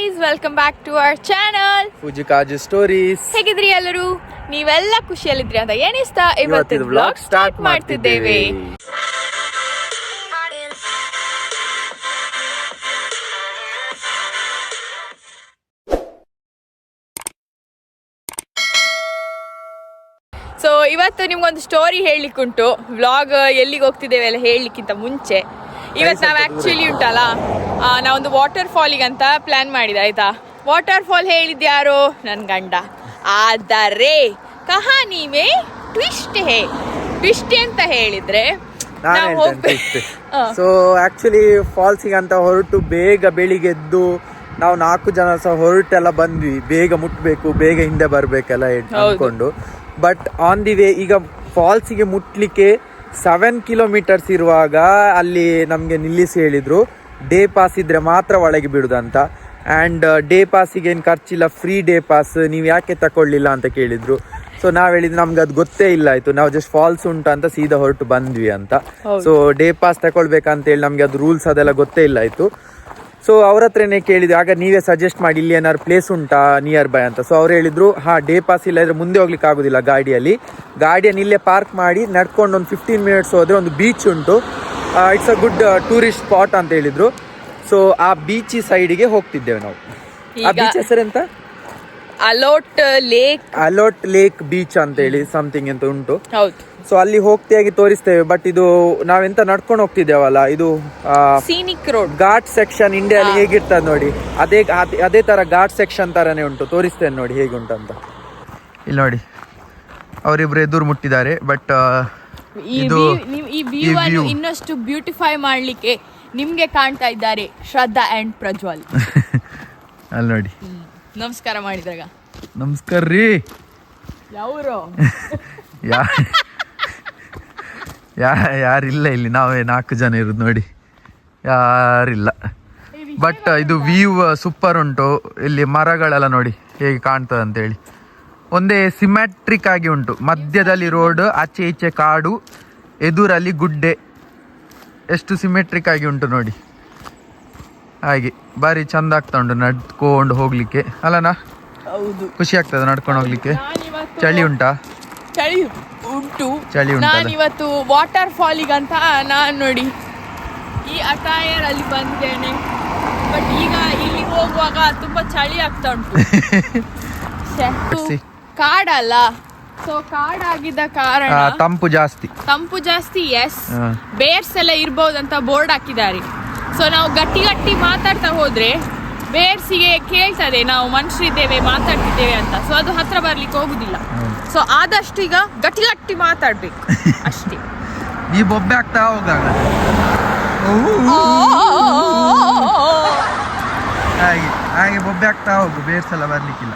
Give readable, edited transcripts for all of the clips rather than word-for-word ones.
Guys, welcome back to our channel Fujikazu stories. ಹೇಗಿದ್ರಿ ಎಲ್ಲರೂ? ನೀವೆಲ್ಲ ಖುಷಿಯಲ್ಲಿದ್ರಿ ಅಂತ ಏನಿಸ್ತಾ ಇವತ್ತಿನ ವ್ಲಾಗ್ ಸ್ಟಾರ್ಟ್ ಮಾಡ್ತಿದ್ದೇವೆ. ಸೊ ಇವತ್ತು ನಿಮ್ಗೊಂದು ಸ್ಟೋರಿ ಹೇಳಲಿಕ್ಕುಂಟು. ವ್ಲಾಗ್ ಎಲ್ಲಿಗೆ ಹೋಗ್ತಿದ್ದೇವೆ ಎಲ್ಲ ಹೇಳಲಿಕ್ಕಿಂತ ಮುಂಚೆ ಇವತ್ತು ನಾವು ಆ್ಯಕ್ಚುಲಿ ಉಂಟಲ್ಲ, ನಾವೊಂದು ವಾಟರ್ ಫಾಲಿಗೆ ಅಂತ ಪ್ಲ್ಯಾನ್ ಮಾಡಿದೆ ಆಯ್ತಾ. ವಾಟರ್ ಫಾಲ್ ಹೇಳಿದ್ಯಾರೋ ನನ್ನ ಗಂಡ. ಆದರೆ ಕಹಾನಿ ಮೇ ಟ್ವಿಸ್ಟ್ ಅಂತ ಹೇಳಿದ್ರೆ ಸೊ ಆಕ್ಚುಲಿ ಫಾಲ್ಸಿಗೆ ಅಂತ ಹೊರಟು ಬೇಗ ಬೆಳಿಗ್ಗೆ ಎದ್ದು ನಾವು 4 ಜನ ಸಹ ಹೊರಟೆಲ್ಲ ಬಂದ್ವಿ. ಬೇಗ ಮುಟ್ಬೇಕು, ಬೇಗ ಹಿಂದೆ ಬರ್ಬೇಕೆಲ್ಲ ಅನ್ಕೊಂಡು. ಬಟ್ ಆನ್ ದಿ ವೇ ಈಗ ಫಾಲ್ಸಿಗೆ ಮುಟ್ಲಿಕ್ಕೆ 7 ಕಿಲೋಮೀಟರ್ಸ್ ಇರುವಾಗ ಅಲ್ಲಿ ನಮಗೆ ನಿಲ್ಲಿಸಿ ಹೇಳಿದ್ರು ಡೇ ಪಾಸ್ ಇದ್ರೆ ಮಾತ್ರ ಒಳಗೆ ಬಿಡುದಂತ. ಆ್ಯಂಡ್ ಡೇ ಪಾಸಿಗೆ ಏನು ಖರ್ಚಿಲ್ಲ, ಫ್ರೀ ಡೇ ಪಾಸ್, ನೀವು ಯಾಕೆ ತಗೊಳ್ಳಿಲ್ಲ ಅಂತ ಕೇಳಿದ್ರು. ಸೊ ನಾವು ಹೇಳಿದ್ವಿ ನಮ್ಗೆ ಅದು ಗೊತ್ತೇ ಇಲ್ಲ ಆಯ್ತು, ನಾವು ಜಸ್ಟ್ ಫಾಲ್ಸ್ ಉಂಟು ಅಂತ ಸೀದಾ ಹೊರಟು ಬಂದ್ವಿ ಅಂತ. ಸೊ ಡೇ ಪಾಸ್ ತಗೊಳ್ಬೇಕಂತ ಹೇಳಿ ನಮ್ಗೆ ಅದು ರೂಲ್ಸ್ ಅದೆಲ್ಲ ಗೊತ್ತೇ ಇಲ್ಲ ಆಯ್ತು. ಸೊ ಅವ್ರ ಹತ್ರನೇ ಕೇಳಿದ್ವಿ, ಆಗ ನೀವೇ ಸಜೆಸ್ಟ್ ಮಾಡಿ ಇಲ್ಲಿ ಏನಾದ್ರು ಪ್ಲೇಸ್ ಉಂಟಾ ನಿಯರ್ ಬೈ ಅಂತ. ಸೊ ಅವ್ರು ಹೇಳಿದ್ರು ಡೇ ಪಾಸ್ ಇಲ್ಲ ಇದ್ರೆ ಮುಂದೆ ಹೋಗ್ಲಿಕ್ಕೆ ಆಗೋದಿಲ್ಲ, ಗಾಡಿಯನ್ನು ಇಲ್ಲೇ ಪಾರ್ಕ್ ಮಾಡಿ ನಡ್ಕೊಂಡು ಒಂದು 15 ಮಿನಿಟ್ಸ್ ಹೋದ್ರೆ ಒಂದು ಬೀಚ್ ಉಂಟು, it's a good tourist spot ಅಂತ ಹೇಳಿದ್ರು. ಸೊ ಆ ಬೀಚ್ ಸೈಡಿಗೆ ಹೋಗ್ತಿದ್ದೇವೆ ನಾವು. ಆ ಬೀಚ್ ಹೆಸರೆಂತ? ಅಲೋಟ್ ಲೇಕ್ ಬೀಚ್ ಅಂತ ಹೇಳಿ ಸಮಥಿಂಗ್ ಅಂತ ಉಂಟು. ಸೊ ಅಲ್ಲಿ ಹೋಗ್ತಿಯಾಗಿ ತೋರಿಸ್ತೇವೆ. ಬಟ್ ಇದು ನಾವೆಂತ ನಡ್ಕೊಂಡು ಹೋಗ್ತಿದ್ದೇವಲ್ಲ, ಇದು ಸೀನಿಕ್ ರೋಡ್ ಘಾಟ್ ಸೆಕ್ಷನ್ ಇಂಡಿಯಾದಲ್ಲಿ ಹೇಗಿರ್ತದೆ ನೋಡಿ, ಅದೇ ತರ ಘಾಟ್ ಸೆಕ್ಷನ್ ತರನೇ ಉಂಟು. ತೋರಿಸ್ತೇನೆ ನೋಡಿ ಹೇಗುಂಟಂತ. ಇಲ್ಲಿ ನೋಡಿ ಅವರಿಬ್ರು ಎದುರು ಮುಟ್ಟಿದ್ದಾರೆ. ಬಟ್ ಈ ವ್ಯೂ ಅನ್ನು ಇನ್ನಷ್ಟು ಬ್ಯೂಟಿಫೈ ಮಾಡ್ಲಿಕ್ಕೆ ನಿಮ್ಗೆ ಕಾಣ್ತಾ ಇದ್ದಾರೆ ಶ್ರದ್ಧಾ ಅಂಡ್ ಪ್ರಜ್ವಲ್. ಅಲ್ಲಿ ನೋಡಿ ನಮಸ್ಕಾರ ಮಾಡಿದಾಗ. ನಮಸ್ಕಾರ ರೀ. ಯಾರು ಯಾರಿಲ್ಲ ಇಲ್ಲಿ, ನಾವೇ 4 ಜನ ಇರೋದು ನೋಡಿ, ಯಾರಿಲ್ಲ. ಬಟ್ ಇದು ವ್ಯೂ ಸೂಪರ್ ಉಂಟು. ಇಲ್ಲಿ ಮರಗಳೆಲ್ಲ ನೋಡಿ ಹೇಗೆ ಕಾಣ್ತದೆ ಅಂತೇಳಿ. ಒಂದೇ ಸಿಮ್ಯಾಟ್ರಿಕ್ ಆಗಿ ಉಂಟು. ಮಧ್ಯದಲ್ಲಿ ರೋಡ್, ಆಚೆ ಈಚೆ ಕಾಡು, ಎದುರಲ್ಲಿ ಗುಡ್ಡೆ, ಎಷ್ಟು ಸಿಮೆಟ್ರಿಕ್ ಆಗಿ ಉಂಟು ನೋಡಿ. ಹಾಗೆ ಬಾರಿ ಚಂದ ಆಗ್ತಾ ಉಂಟು ನಡ್ಕೊಂಡು ಹೋಗ್ಲಿಕ್ಕೆ ಅಲ್ಲನಾ? ಹೌದು, ಖುಷಿ ಆಗ್ತದೆ ನಡ್ಕೊಂಡು ಹೋಗ್ಲಿಕ್ಕೆ. ಚಳಿ ಉಂಟಾ? ಚಳಿ ಉಂಟು. ನಾನು ಇವತ್ತು ವಾಟರ್ ಫಾಲಿಗಂತ ನಾನು ನೋಡಿ ಈ ಅಟೈರ್ ಅಲ್ಲಿ ಬಂದೇನೆ. ಬಟ್ ಈಗ ಇಲ್ಲಿ ಹೋಗುವಾಗ ತುಂಬಾ ಚಳಿ ಆಗ್ತಾ ಉಂಟು. ಕಾಡಲ್ಲ, ಸೊ ಕಾಡಾಗಿದ್ದ ಕಾರಣ ತಂಪು ಜಾಸ್ತಿ. ಎಸ್, ಬೇರ್ಸ್ ಎಲ್ಲ ಇರ್ಬೋದಂತ ಬೋರ್ಡ್ ಹಾಕಿದ್ದಾರೆ. ಸೊ ನಾವು ಗಟ್ಟಿ ಮಾತಾಡ್ತಾ ಹೋದ್ರೆ ಬೇರ್ಸಿಗೆ ಕೇಳ್ತದೆ ನಾವು ಮನುಷ್ಯರಿದ್ದೇವೆ ಮಾತಾಡ್ತಿದ್ದೇವೆ ಅಂತ. ಸೊ ಅದು ಹತ್ರ ಬರ್ಲಿಕ್ಕೆ ಹೋಗುದಿಲ್ಲ. ಸೊ ಆದಷ್ಟು ಈಗ ಗಟ್ಟಿ ಮಾತಾಡ್ಬೇಕು ಅಷ್ಟೇ. ಈ ಬೊಬ್ಬೆ ಆಗ್ತಾ ಹೋಗಾಗ ಹಾಗೆ ಬೊಬ್ಬೆ ಆಗ್ತಾ ಹೋಗು, ಬೇರ್ಸ್ ಎಲ್ಲ ಬರ್ಲಿಕ್ಕಿಲ್ಲ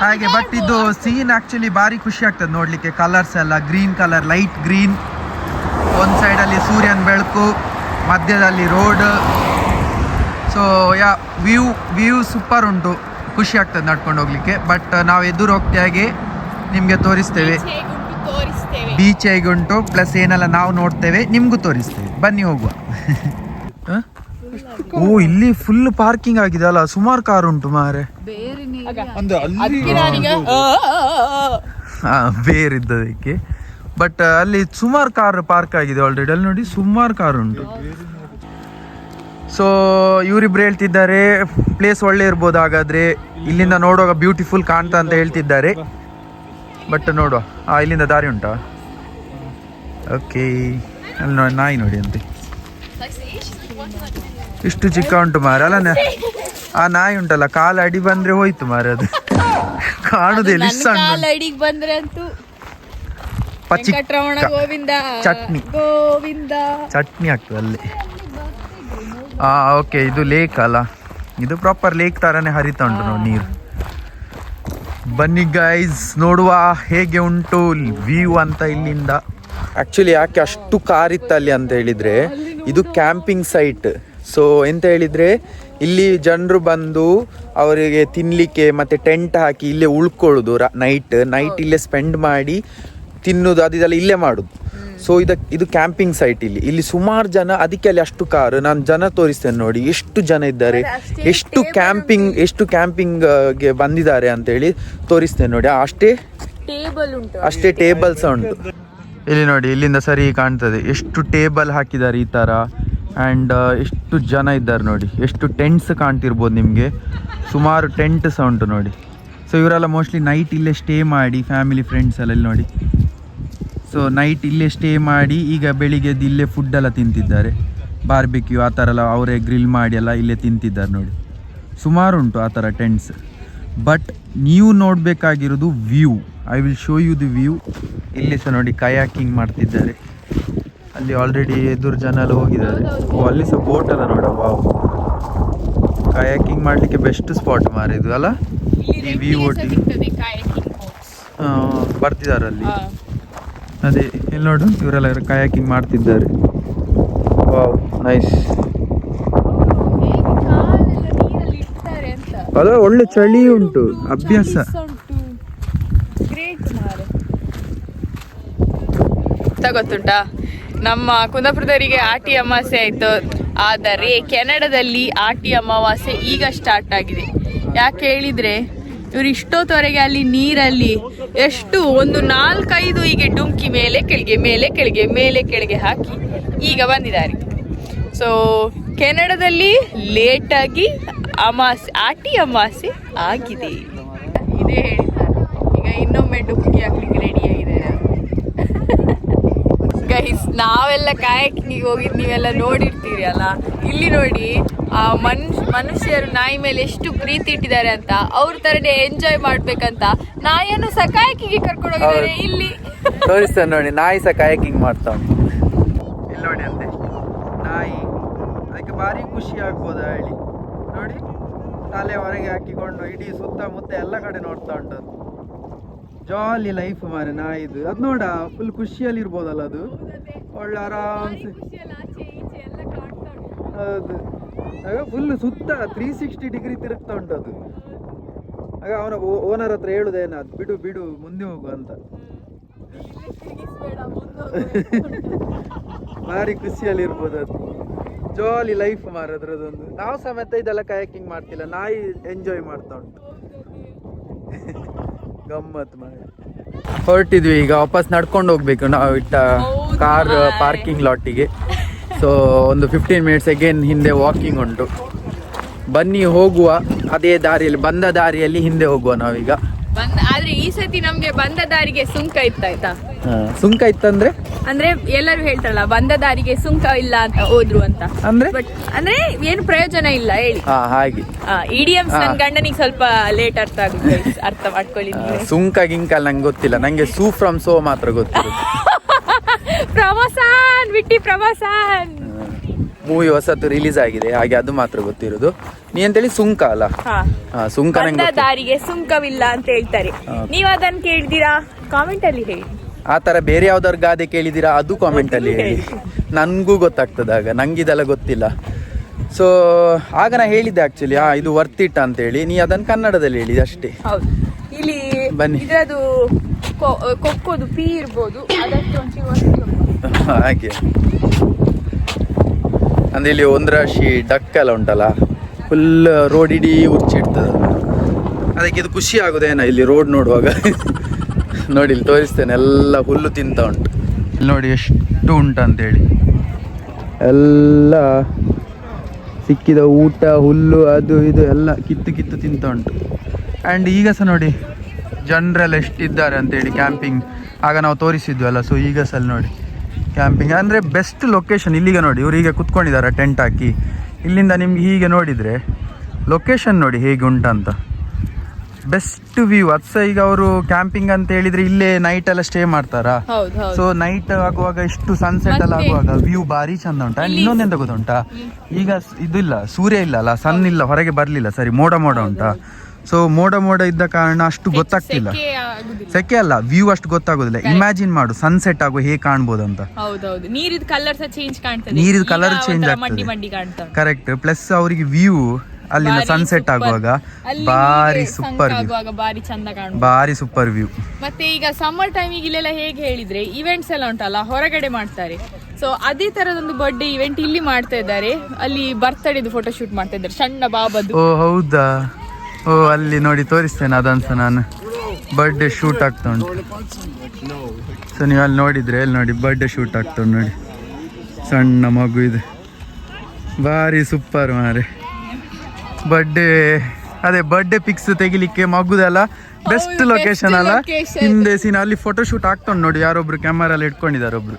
ಹಾಗೆ. ಬಟ್ ಇದು ಸೀನ್ ಆಕ್ಚುಲಿ ಭಾರಿ ಖುಷಿ ಆಗ್ತದೆ ನೋಡ್ಲಿಕ್ಕೆ. ಕಲರ್ಸ್ ಎಲ್ಲ ಗ್ರೀನ್ ಕಲರ್, ಲೈಟ್ ಗ್ರೀನ್. ಒಂದು ಸೈಡಲ್ಲಿ ಸೂರ್ಯನ ಬೆಳಕು, ಮಧ್ಯದಲ್ಲಿ ರೋಡ್. ಸೊ ವ್ಯೂ ಸೂಪರ್ ಉಂಟು, ಖುಷಿ ಆಗ್ತದೆ ನಡ್ಕೊಂಡು ಹೋಗ್ಲಿಕ್ಕೆ. ಬಟ್ ನಾವು ಎದುರು ಹೋಗ್ತಿಯಾಗೆ ನಿಮಗೆ ತೋರಿಸ್ತೇವೆ ಬೀಚ್ ಹೇಗುಂಟು, ಪ್ಲಸ್ ಏನೆಲ್ಲ ನಾವು ನೋಡ್ತೇವೆ ನಿಮ್ಗೂ ತೋರಿಸ್ತೇವೆ. ಬನ್ನಿ ಹೋಗುವ. ಓ, ಇಲ್ಲಿ ಫುಲ್ ಪಾರ್ಕಿಂಗ್ ಆಗಿದೆ ಅಲ್ಲ, ಸುಮಾರು ಕಾರ್ ಉಂಟು ಮಾರೆ. ಬೇರಿದ್ದದಕ್ಕೆ. ಬಟ್ ಅಲ್ಲಿ ಸುಮಾರು ಕಾರ್ ಪಾರ್ಕ್ ಆಗಿದೆ ಆಲ್ರೆಡಿ. ಅಲ್ಲಿ ನೋಡಿ ಸುಮಾರು ಕಾರ್ ಉಂಟು. ಸೊ ಇವರಿಬ್ರು ಹೇಳ್ತಿದ್ದಾರೆ ಪ್ಲೇಸ್ ಒಳ್ಳೆ ಇರ್ಬೋದು, ಹಾಗಾದ್ರೆ ಇಲ್ಲಿಂದ ನೋಡುವಾಗ ಬ್ಯೂಟಿಫುಲ್ ಕಾಣ್ತಾ ಅಂತ ಹೇಳ್ತಿದ್ದಾರೆ. ಬಟ್ ನೋಡುವ, ಇಲ್ಲಿಂದ ದಾರಿ ಉಂಟಾ? ಓಕೆ, ಅಲ್ಲಿ ನೋಡಿ ನಾಯಿ ನೋಡಿ ಅಂತೆ, ಇಷ್ಟು ಚಿಕ್ಕ ಉಂಟು ಮಾರೆ. ಅಲ್ಲ ಆ ನಾಯಿ ಉಂಟಲ್ಲ, ಕಾಲ ಅಡಿ ಬಂದ್ರೆ ಹೋಯ್ತು ಮಾರೆ, ಅದು ಕಾಣುದಿಲ್ಲ. ಚಟ್ನಿ ಆಗ್ತದೆ ಅಲ್ಲಿ. ಓಕೆ, ಇದು ಲೇಕ್ ಅಲ್ಲ, ಇದು ಪ್ರಾಪರ್ ಲೇಕ್ ತರನೇ ಹರಿತಾ ಉಂಟು ನೋಡಿ ನೀರು. ಬನ್ನಿ ಗೈಸ್ ನೋಡುವ ಹೇಗೆ ಉಂಟು ವ್ಯೂ ಅಂತ ಇಲ್ಲಿಂದ. ಆಕ್ಚುಲಿ ಯಾಕೆ ಅಷ್ಟು ಕಾರ್ ಇತ್ತಲ್ಲಿ ಅಂತ ಹೇಳಿದ್ರೆ, ಇದು ಕ್ಯಾಂಪಿಂಗ್ ಸೈಟ್. ಸೊ ಎಂತ ಹೇಳಿದ್ರೆ ಇಲ್ಲಿ ಜನರು ಬಂದು ಅವರಿಗೆ ತಿನ್ಲಿಕ್ಕೆ ಮತ್ತೆ ಟೆಂಟ್ ಹಾಕಿ ಇಲ್ಲೇ ಉಳ್ಕೊಳ್ಳೋದು. ನೈಟ್ ಇಲ್ಲೇ ಸ್ಪೆಂಡ್ ಮಾಡಿ ತಿನ್ನುದು ಅದೆಲ್ಲ ಇಲ್ಲೇ ಮಾಡುದು. ಸೊ ಇದು ಕ್ಯಾಂಪಿಂಗ್ ಸೈಟ್. ಇಲ್ಲಿ ಸುಮಾರು ಜನ, ಅದಕ್ಕೆ ಅಲ್ಲಿ ಅಷ್ಟು ಕಾರ್, ನಾನು ಜನ ತೋರಿಸ್ತೇನೆ ನೋಡಿ ಎಷ್ಟು ಜನ ಇದ್ದಾರೆ, ಎಷ್ಟು ಕ್ಯಾಂಪಿಂಗ್ ಗೆ ಬಂದಿದ್ದಾರೆ ಅಂತ ಹೇಳಿ ತೋರಿಸ್ತೇನೆ ನೋಡಿ. ಅಷ್ಟೇ ಟೇಬಲ್ಸ್ ಉಂಟು ಇಲ್ಲಿ ನೋಡಿ. ಇಲ್ಲಿಂದ ಸರಿ ಕಾಣ್ತದೆ ಎಷ್ಟು ಟೇಬಲ್ ಹಾಕಿದ್ದಾರೆ ಈ ತರ. ಆ್ಯಂಡ್ ಎಷ್ಟು ಜನ ಇದ್ದಾರೆ ನೋಡಿ, ಎಷ್ಟು ಟೆಂಟ್ಸ್ ಕಾಣ್ತಿರ್ಬೋದು ನಿಮಗೆ, ಸುಮಾರು ಟೆಂಟ್ಸ್ ಉಂಟು ನೋಡಿ. ಸೊ ಇವರೆಲ್ಲ ಮೋಸ್ಟ್ಲಿ ನೈಟ್ ಇಲ್ಲೇ ಸ್ಟೇ ಮಾಡಿ, ಫ್ಯಾಮಿಲಿ ಫ್ರೆಂಡ್ಸ್ ಎಲ್ಲ ಇಲ್ಲಿ ನೋಡಿ. ಸೊ ನೈಟ್ ಇಲ್ಲೇ ಸ್ಟೇ ಮಾಡಿ ಈಗ ಬೆಳಿಗ್ಗೆದ್ದು ಇಲ್ಲೇ ಫುಡ್ ಎಲ್ಲ ತಿಂತಿದ್ದಾರೆ, ಬಾರ್ಬಿಕ್ಯೂ ಆ ಥರ ಎಲ್ಲ ಅವರೇ ಗ್ರಿಲ್ ಮಾಡಿ ಎಲ್ಲ ಇಲ್ಲೇ ತಿಂತಿದ್ದಾರೆ ನೋಡಿ. ಸುಮಾರು ಉಂಟು ಆ ಥರ ಟೆಂಟ್ಸ್. ಬಟ್ ನೀವು ನೋಡಬೇಕಾಗಿರೋದು view. I will show you the view. ಇಲ್ಲಿ ಸಹ ನೋಡಿ ಕಯಾಕಿಂಗ್ ಮಾಡ್ತಿದ್ದಾರೆ. ಅಲ್ಲಿ ಆಲ್ರೆಡಿ ಎದುರು ಜನ ಎಲ್ಲ ಹೋಗಿದ್ದಾರೆ. ಅಲ್ಲಿ ಸಹ ಬೋಟ್ ಎಲ್ಲ ನೋಡ, ವಾವ್, ಕಯಾಕಿಂಗ್ ಮಾಡಲಿಕ್ಕೆ ಬೆಸ್ಟ್ ಸ್ಪಾಟ್ ಮಾರಿದ್ದು ಅಲ್ಲ. ಈ ವ್ಯೂ ಒಟ್ಟಿಗೆ ಬರ್ತಿದ್ದಾರೆ ಅಲ್ಲಿ. ಅದೇ ಇಲ್ಲಿ ನೋಡು, ಇವರೆಲ್ಲ ಕಯಾಕಿಂಗ್ ಮಾಡ್ತಿದ್ದಾರೆ. Wow, nice. ಅದ ಒಳ್ಳೆ ಚಳಿ ಉಂಟು, ಅಭ್ಯಾಸ. ಗೊತ್ತುಂಟಾ, ನಮ್ಮ ಕುಂದಾಪುರದವರಿಗೆ ಆಟಿ ಅಮಾವಾಸ್ಯೆ ಆಯ್ತು, ಆದರೆ ಕೆನಡಾದಲ್ಲಿ ಆಟಿ ಅಮಾವಾಸ್ಯೆ ಈಗ ಸ್ಟಾರ್ಟ್ ಆಗಿದೆ. ಯಾಕೆ ಹೇಳಿದ್ರೆ ಇವ್ರು ಇಷ್ಟೊತ್ತವರೆಗೆ ಅಲ್ಲಿ ನೀರಲ್ಲಿ ಎಷ್ಟು ಒಂದು 4-5 ಹೀಗೆ ಡುಂಕಿ ಮೇಲೆ ಕೆಳಗೆ ಹಾಕಿ ಈಗ ಬಂದಿದ್ದಾರೆ. ಸೊ ಕೆನಡಾದಲ್ಲಿ ಲೇಟಾಗಿ ಆಟಿ ಅಮಾವಾಸ್ಯೆ ಆಗಿದೆ. ಇದೇ ಹೇಳಿದ್ದಾರೆ. ಈಗ ಇನ್ನೊಮ್ಮೆ ಡುಂಕಿ ಹಾಕ್ಲಿಕ್ಕೆ ರೆಡಿ ಆಗಿದೆ. ಗೈಸ್, ನಾವೆಲ್ಲ ಕಾಯಕಿಗೆ ಹೋಗಿದ್ದು ನೀವೆಲ್ಲ ನೋಡಿರ್ತೀರಿ ಅಲ್ಲ. ಇಲ್ಲಿ ನೋಡಿ ಆ ಮನುಷ್ಯರು ನಾಯಿ ಮೇಲೆ ಎಷ್ಟು ಪ್ರೀತಿ ಇಟ್ಟಿದ್ದಾರೆ ಅಂತ, ಅವ್ರ ತರನೇ ಎಂಜಾಯ್ ಮಾಡ್ಬೇಕಂತ ನಾಯಿಯನ್ನು ಸಹ ಕಾಯಕಿಗೆ ಕರ್ಕೊಂಡು ಹೋಗಿದ್ದಾರೆ. ಇಲ್ಲಿ ತೋರಿಸ್ತೇನೆ ನೋಡಿ, ನಾಯಿ ಸಹ ಕಾಯಕಿಂಗ್ ಮಾಡ್ತಾ ಉಂಟು. ಇಲ್ಲಿ ನೋಡಿ ಅಂತೆ ನಾಯಿ, ಅದಕ್ಕೆ ಭಾರಿ ಖುಷಿ ಆಗ್ಬೋದಾ ಹೇಳಿ. ನೋಡಿ, ತಲೆ ಹೊರಗೆ ಹಾಕಿಕೊಂಡು ಇಡೀ ಸುತ್ತಮುತ್ತ ಎಲ್ಲ ಕಡೆ ನೋಡ್ತಾ ಉಂಟು. ಜಾಲಿ ಲೈಫ್ ಮಾರೆ ನಾಯಿದು. ಅದು ನೋಡ, ಫುಲ್ ಖುಷಿಯಲ್ಲಿ ಇರ್ಬೋದಲ್ಲ ಅದು, ಒಳ್ಳೆ ಆರಾಮ್ಸೆ. ಹೌದು, ಆಗ ಫುಲ್ ಸುತ್ತ 360 ಡಿಗ್ರಿ ತಿರುಗ್ತಾ ಉಂಟು ಅದು. ಆಗ ಅವನ ಓನರ್ ಹತ್ರ ಹೇಳುದೇನ, ಅದು ಬಿಡು ಮುಂದೆ ಹೋಗು ಅಂತ. ಭಾರಿ ಖುಷಿಯಲ್ಲಿ ಇರ್ಬೋದು ಅದು. ಜಾಲಿ ಲೈಫ್ ಮಾರದ್ರದೊಂದು. ನಾವು ಸಮೇತ ಇದೆಲ್ಲ ಕಯಾಕಿಂಗ್ ಮಾಡ್ತಿಲ್ಲ, ನಾಯಿ ಎಂಜಾಯ್ ಮಾಡ್ತಾ ಉಂಟು. ಗಮ್ಮತ್ ಮಾಡಿ ಹೊರಟಿದ್ವಿ. ಈಗ ವಾಪಸ್ ನಡ್ಕೊಂಡು ಹೋಗ್ಬೇಕು ನಾವು ಇಟ್ಟ ಕಾರ್ ಪಾರ್ಕಿಂಗ್ ಲಾಟಿಗೆ. ಸೊ ಒಂದು 15 ಮಿನಿಟ್ಸ್ ಅಗೇನ್ ಹಿಂದೆ ವಾಕಿಂಗ್ ಉಂಟು. ಬನ್ನಿ ಹೋಗುವ, ಅದೇ ದಾರಿಯಲ್ಲಿ, ಬಂದ ದಾರಿಯಲ್ಲಿ ಹಿಂದೆ ಹೋಗುವ ನಾವೀಗ. ಆದ್ರೆ ಈ ಸತಿ ನಮ್ಗೆ ಬಂದ ದಾರಿಗೆ ಸುಂಕ ಇತ್ತಾಯ್ತಾ? ಸುಂಕ ಇತ್ತಂದ್ರೆ ಅಂದ್ರೆ ಎಲ್ಲರೂ ಹೇಳ್ತಾರಲ್ಲ, ಬಂದ ದಾರಿಗೆ ಸುಂಕ ಇಲ್ಲ ಅಂತ ಹೋದ್ರು ಅಂತ. ಬಟ್ ಅಂದ್ರೆ ಏನು ಪ್ರಯೋಜನ ಇಲ್ಲ ಹೇಳಿ. ಹಾಗೆ ಇಡಿಯಮ್ಸ್ ನನ್ ಗಂಡನಿಗೆ ಸ್ವಲ್ಪ ಲೇಟ್ ಅರ್ಥ ಆಗುತ್ತೆ, ಅರ್ಥ ಮಾಡ್ಕೊಳ್ಳಿ. ಸುಂಕ ಗಿಂಕ ನಂಗೆ ಗೊತ್ತಿಲ್ಲ, ನಂಗೆ ಸೂ ಫ್ರಮ್ ಸೋ ಮಾತ್ರ ಗೊತ್ತಿಲ್ಲ. ಪ್ರವಾಸನ್ ಬಿಟ್ಟಿ ಪ್ರವಾಸನ್ ಮೂವಿ ಹೊಸತು ರಿಲೀಸ್ ಆಗಿದೆ, ಹಾಗೆ ಅದು ಮಾತ್ರ ಗೊತ್ತಿರೋದು. ನೀ ಅಂತೇಳಿ ಸುಂಕ ಅಲ್ಲ, ಸುಂಕ ಬಂದ ದಾರಿಗೆ ಸುಂಕವಿಲ್ಲ ಅಂತ ಹೇಳ್ತಾರೆ. ನೀವ್ ಅದನ್ನ ಕೇಳಿದೀರಾ? ಕಾಮೆಂಟ್ ಅಲ್ಲಿ ಹೇಳಿ. ಆ ತರ ಬೇರೆ ಯಾವ್ದಾದ್ರು ಗಾದೆ ಕೇಳಿದೀರಾ? ಅದು ಕಾಮೆಂಟ್ ಅಲ್ಲಿ ಹೇಳಿ, ನನ್ಗೂ ಗೊತ್ತಾಗ್ತದೆ. ಆಗ ನಂಗಿದೆಲ್ಲ ಗೊತ್ತಿಲ್ಲ. ಸೊ ಆಗ ನಾ ಹೇಳಿದ್ದೆ ಆಕ್ಚುಲಿ ಇದು ವರ್ತ್ ಇಟ್ ಅಂತ ಹೇಳಿ. ನೀ ಅದನ್ನ ಕನ್ನಡದಲ್ಲಿ ಹೇಳಿದೆ ಅಷ್ಟೇ. ಹೌದು, ಇಲ್ಲಿ ಬನ್ನಿ. ಇದ್ರದು ಕೊಕ್ಕೋದು ಪಿ ಇರ್ಬೋದು, ಹಾಗೆ ಅಂದ್ರೆ ಇಲ್ಲಿ ಒಂದ್ರಾಶಿ ಡಕ್ ಎಲ್ಲ ಉಂಟಲ್ಲ, ಫುಲ್ ರೋಡ್ ಇಡೀ ಉಚ್ಚಿಡ್ತದೆ. ಅದಕ್ಕೆ ಇದು ಖುಷಿ ಆಗೋದೇನ ಇಲ್ಲಿ ರೋಡ್ ನೋಡುವಾಗ. ನೋಡಿ ಇಲ್ಲಿ ತೋರಿಸ್ತೇನೆ, ಎಲ್ಲ ಹುಲ್ಲು ತಿಂತ ಉಂಟು. ಇಲ್ಲಿ ನೋಡಿ ಎಷ್ಟು ಉಂಟಂತೇಳಿ, ಎಲ್ಲ ಸಿಕ್ಕಿದ ಊಟ, ಹುಲ್ಲು, ಅದು ಇದು ಎಲ್ಲ ಕಿತ್ತು ತಿಂತ ಉಂಟು. ಆ್ಯಂಡ್ ಈಗ ಸಹ ನೋಡಿ ಜನರೆಲ್ಲ ಎಷ್ಟಿದ್ದಾರೆ ಅಂತೇಳಿ ಕ್ಯಾಂಪಿಂಗ್. ಆಗ ನಾವು ತೋರಿಸಿದ್ವಿ ಅಲ್ಲ, ಸೊ ಈಗ ಸಹ ನೋಡಿ ಕ್ಯಾಂಪಿಂಗ್ ಅಂದರೆ ಬೆಸ್ಟ್ ಲೊಕೇಶನ್. ಇಲ್ಲಿಗೆ ನೋಡಿ ಇವ್ರು ಹೀಗೆ ಕುತ್ಕೊಂಡಿದ್ದಾರೆ ಟೆಂಟ್ ಹಾಕಿ. ಇಲ್ಲಿಂದ ನಿಮ್ಗೆ ಹೀಗೆ ನೋಡಿದರೆ ಲೊಕೇಶನ್ ನೋಡಿ ಹೇಗೆ ಉಂಟಂತ, ಬೆಸ್ಟ್ ವ್ಯೂ. ಅದು ಸಹ ಈಗ ಅವರು ಕ್ಯಾಂಪಿಂಗ್ ಅಂತ ಹೇಳಿದ್ರೆ ಇಲ್ಲೇ ನೈಟ್ ಎಲ್ಲ ಸ್ಟೇ ಮಾಡ್ತಾರಾ. ಸೊ ನೈಟ್ ಆಗುವಾಗ ಇಷ್ಟು ಸನ್ಸೆಟ್ ಎಲ್ಲ ಆಗುವಾಗ ವ್ಯೂ ಭಾರಿ ಚಂದ ಉಂಟು. ಆ್ಯಂಡ್ ಇನ್ನೊಂದೆಂತ ಗೊತ್ತುಂಟಾ, ಈಗ ಇದಿಲ್ಲ, ಸೂರ್ಯ ಇಲ್ಲ ಅಲ್ಲ, ಸನ್ ಇಲ್ಲ, ಹೊರಗೆ ಬರಲಿಲ್ಲ, ಸರಿ ಮೋಡ ಉಂಟಾ. ಸೊ ಮೋಡ ಇದ್ದ ಕಾರಣ ಅಷ್ಟು ಗೊತ್ತಾಗ್ತಿಲ್ಲ, ಸೆಕೆ ಅಲ್ಲ, ವ್ಯೂ ಅಷ್ಟು ಗೊತ್ತಾಗೋದಿಲ್ಲ. ಇಮ್ಯಾಜಿನ್ ಮಾಡು ಸನ್ಸೆಟ್ ಆಗೋ ಹೇಗೆ ಕಾಣ್ಬೋದು ಅಂತ. ನೀರಿನ ಕಲರ್ ಚೇಂಜ್ ಆಗ್ತದೆ, ಕರೆಕ್ಟ್. ಪ್ಲಸ್ ಅವರಿಗೆ ವ್ಯೂ ಅಲ್ಲಿಂದ ಬಾರಿ ಸನ್ಸೆಟ್ super. ಆಗುವಾಗ ಅಲ್ಲಿ ಬಾರಿ ನೀರಿಗೆ ಸೂಪರ್ ವ್ಯೂ, ಆಗುವಾಗ ಬಾರಿ ಚಂದ ಕಾಣುತ್ತೆ. ಬಾರಿ ಸೂಪರ್ ವ್ಯೂ. ಮತ್ತೆ ಈಗ ಸಮ್ಮರ್ ಟೈಮಿಗೆ ಇಲ್ಲೆಲ್ಲ ಹೇಗೆ ಹೇಳಿದ್ರೆ ಇವೆಂಟ್ಸ್ ಎಲ್ಲ ಉಂಟಲ್ಲ ಹೊರಗಡೆ ಮಾಡ್ತಾರೆ. ಸೊ ಅದೇ ತರದೊಂದು ಬರ್ಡೇ ಇವೆಂಟ್ ಇಲ್ಲಿ ಮಾಡ್ತಾ ಇದ್ದಾರೆ. ಅಲ್ಲಿ ಬರ್ತ್ಡೇದು ಫೋಟೋ ಶೂಟ್ ಮಾಡ್ತಾ ಇದ್ದಾರೆ ಸಣ್ಣ ಬಾಬದ್ದು. ಓ ಹೌದಾ, ಓ ಅಲ್ಲಿ ನೋಡಿ ತೋರಿಸ್ತೇನೆ ಅದನ್ಸ ನಾನು. ಬರ್ಡೇ ಶೂಟ್ ಆಗ್ತಾ ಉಂಟು. ಸೊ ನೀವು ಅಲ್ಲಿ ನೋಡಿದ್ರೆ ಇಲ್ಲಿ ನೋಡಿ ಬರ್ಡೇ ಶೂಟ್ ಆಗ್ತಾ ಉಂಟು ನೋಡಿ, ಸಣ್ಣ ಮಗು ಇದು, ಭಾರಿ ಸೂಪರ್ ಮಾರೆ. ಬರ್ಡೇ ಅದೇ ಬರ್ಡೇ ಪಿಕ್ಸ್ ತೆಗಿಲಿಕ್ಕೆ ಮಗುದೆಲ್ಲ ಬೆಸ್ಟ್ ಲೊಕೇಶನ್ ಅಲ್ಲ. ಹಿಂದೆ ಸೀನ್ ಅಲ್ಲಿ ಫೋಟೋ ಶೂಟ್ ಆಗ್ತಾ ಉಂಟು ನೋಡಿ, ಯಾರೊಬ್ರು ಕ್ಯಾಮರಲ್ಲಿ ಇಟ್ಕೊಂಡಿದ್ದಾರೆ ಒಬ್ರು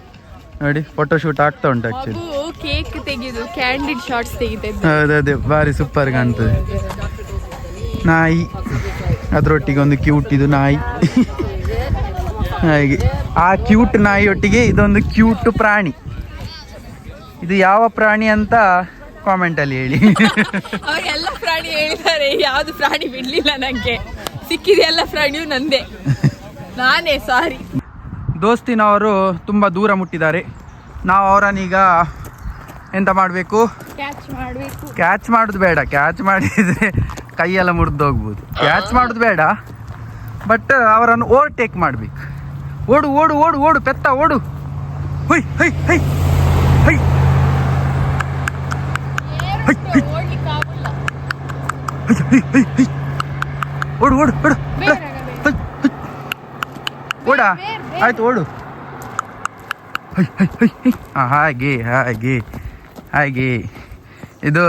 ನೋಡಿ, ಫೋಟೋ ಶೂಟ್ ಆಗ್ತಾ ಉಂಟು ಆಕ್ಚುಲಿ. ಕೇಕ್ ತೆಗೆದು ಕ್ಯಾಂಡಿಡ್ ಶಾರ್ಟ್ಸ್ ತೆಗಿತಾ ಅದೇ ಭಾರಿ ಸೂಪರ್ ಕಾಣ್ತದೆ. ನಾಯಿ, ಅದರೊಟ್ಟಿಗೆ ಒಂದು ಕ್ಯೂಟ್ ಇದು ನಾಯಿ ಹಾಗೆ. ಆ ಕ್ಯೂಟ್ ನಾಯಿ ಒಟ್ಟಿಗೆ ಇದೊಂದು ಕ್ಯೂಟ್ ಪ್ರಾಣಿ. ಇದು ಯಾವ ಪ್ರಾಣಿ ಅಂತ ಕಾಮೆಂಟ್ ಅಲ್ಲಿ ಹೇಳಿ. ಎಲ್ಲ ಪ್ರಾಣಿ ಹೇಳಿದ್ದಾರೆ, ಯಾವ್ದು ಪ್ರಾಣಿ ಬಿಡ್ಲಿಲ್ಲ ನಂಗೆ, ಸಿಕ್ಕಿದ ಎಲ್ಲ ಪ್ರಾಣಿಯೂ ನಂದೇ, ನಾನೇ ಸಾರಿ. ದೋಸ್ತಿನವರು ತುಂಬಾ ದೂರ ಮುಟ್ಟಿದ್ದಾರೆ. ನಾವು ಅವರನ್ನೀಗ ಎಂತ ಮಾಡಬೇಕು, ಕ್ಯಾಚ್ ಮಾಡೋದು ಬೇಡ. ಕ್ಯಾಚ್ ಮಾಡಿದ್ರೆ ಕೈಯೆಲ್ಲ ಮುರಿದು ಹೋಗ್ಬೋದು. ಕ್ಯಾಚ್ ಮಾಡೋದು ಬೇಡ, ಬಟ್ ಅವರನ್ನು ಓವರ್ಟೇಕ್ ಮಾಡ್ಬೇಕು. ಓಡು ಓಡು ಓಡು ಓಡು ಪೆತ್ತ ಓಡು. ಹುಯ್ ಹೈ ಹೈ ಹೈ ಓಡು ಓಡು ಓಡು ಓಡ ಆಯ್ತು ಓಡು. ಹಾಗೆ ಹಾಗೆ ಹಾಗೆ. ಇದು